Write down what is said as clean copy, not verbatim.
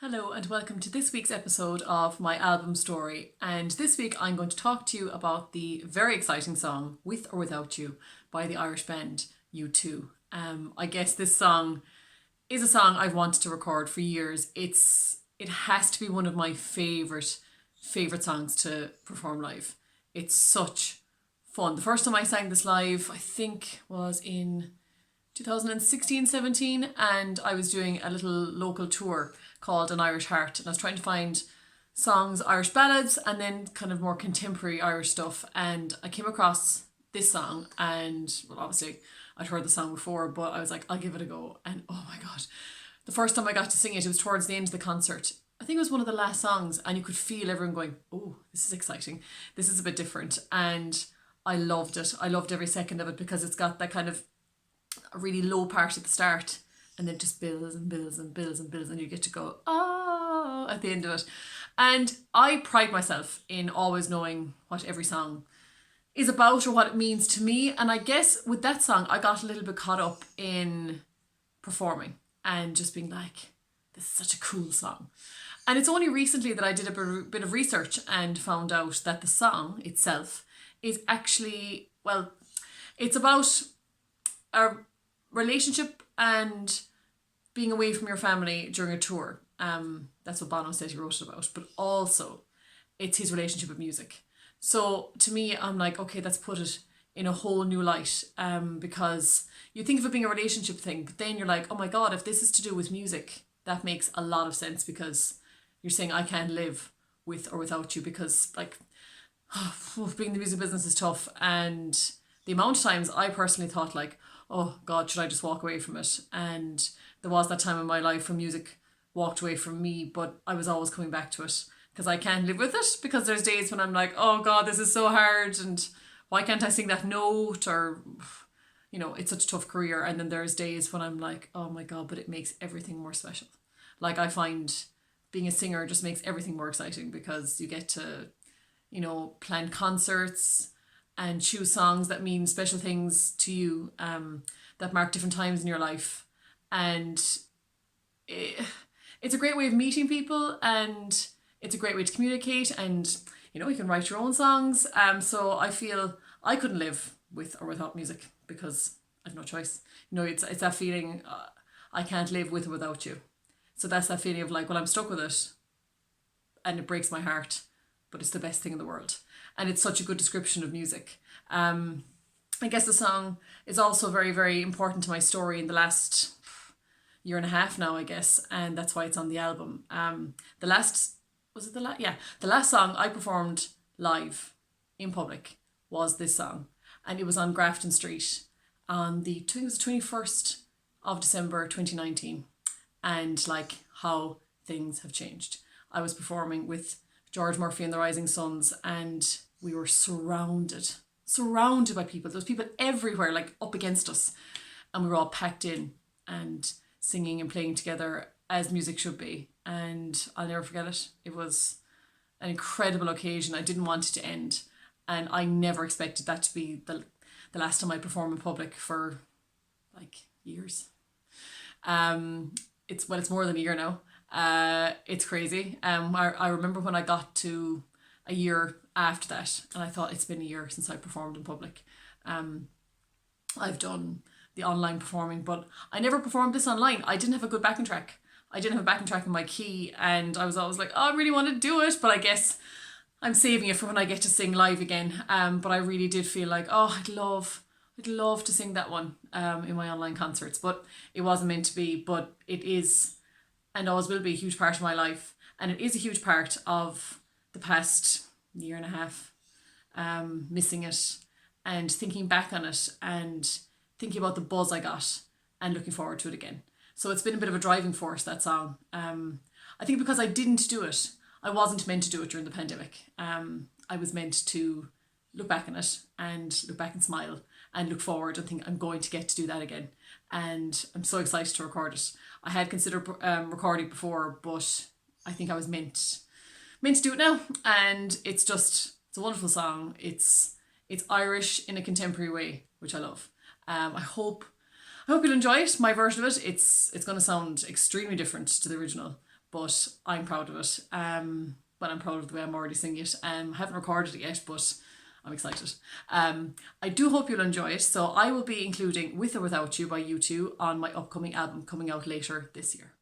Hello and welcome to this week's episode of my album story. And this week I'm going to talk to you about the very exciting song With or Without You by the Irish band U2. I guess this song is a song I've wanted to record for years. It has to be one of my favorite songs to perform live. It's such fun. The first time I sang this live, I think was in 2016-17, and I was doing a little local tour called An Irish Heart, and I was trying to find songs, Irish ballads, and then kind of more contemporary Irish stuff, and I came across this song, and well, obviously I'd heard the song before, but I was like, I'll give it a go. And oh my god, the first time I got to sing it, it was towards the end of the concert. I think it was one of the last songs, and you could feel everyone going, oh, this is exciting, this is a bit different. And I loved it. I loved every second of it because it's got that kind of a really low part at the start, and then just builds and builds and builds and builds, and you get to go oh at the end of it. And I pride myself in always knowing what every song is about or what it means to me. And I guess with that song I got a little bit caught up in performing and just being like, this is such a cool song. And it's only recently that I did a bit of research and found out that the song itself is actually, well, it's about a relationship and being away from your family during a tour. That's what Bono said he wrote it about. But also, it's his relationship with music. So to me, I'm like, okay, let's put it in a whole new light. Because you think of it being a relationship thing, but then you're like, oh my god, if this is to do with music, that makes a lot of sense, because you're saying I can't live with or without you, because like being in the music business is tough. And the amount of times I personally thought like, oh god, should I just walk away from it? And there was that time in my life when music walked away from me, but I was always coming back to it because I can't live with it, because there's days when I'm like, oh god, this is so hard, and why can't I sing that note? Or it's such a tough career. And then there's days when I'm like, oh my god, but it makes everything more special. Like, I find being a singer just makes everything more exciting, because you get to plan concerts and choose songs that mean special things to you, that mark different times in your life. And it's a great way of meeting people, and it's a great way to communicate, and you can write your own songs. So I feel I couldn't live with or without music, because I've no choice. It's that feeling, I can't live with or without you. So that's that feeling of like, well, I'm stuck with it and it breaks my heart, but it's the best thing in the world. And it's such a good description of music. I guess the song is also very, very important to my story in the last year and a half now, I guess, and that's why it's on the album. The last the last song I performed live in public was this song, and it was on Grafton Street on I think it was the 21st of December 2019, and like how things have changed. I was performing with George Murphy and the Rising Suns, and we were surrounded by people. There was people everywhere, like up against us, and we were all packed in and singing and playing together as music should be. And I'll never forget it. It was an incredible occasion. I didn't want it to end, and I never expected that to be the last time I perform in public for like years. It's more than a year now. It's crazy. I remember when I got to a year after that, and I thought, it's been a year since I performed in public. I've done the online performing, but I never performed this online. I didn't have a good backing track. I didn't have a backing track in my key, and I was always like, oh, I really want to do it, but I guess I'm saving it for when I get to sing live again. But I really did feel like, oh, I'd love to sing that one in my online concerts, but it wasn't meant to be. But it is, and always will be, a huge part of my life, and it is a huge part of the past year and a half, missing it and thinking back on it and thinking about the buzz I got and looking forward to it again. So it's been a bit of a driving force, that song. I think because I didn't do it, I wasn't meant to do it during the pandemic. I was meant to look back on it and look back and smile and look forward and think, I'm going to get to do that again. And I'm so excited to record it. I had considered recording before, but I think I was meant to do it now. And it's a wonderful song. It's Irish in a contemporary way, which I love. I hope you'll enjoy it. My version of it, it's going to sound extremely different to the original, but I'm proud of it. But I'm proud of the way I'm already singing it. I haven't recorded it yet, but I'm excited. I do hope you'll enjoy it. So I will be including With or Without You by U2 on my upcoming album coming out later this year.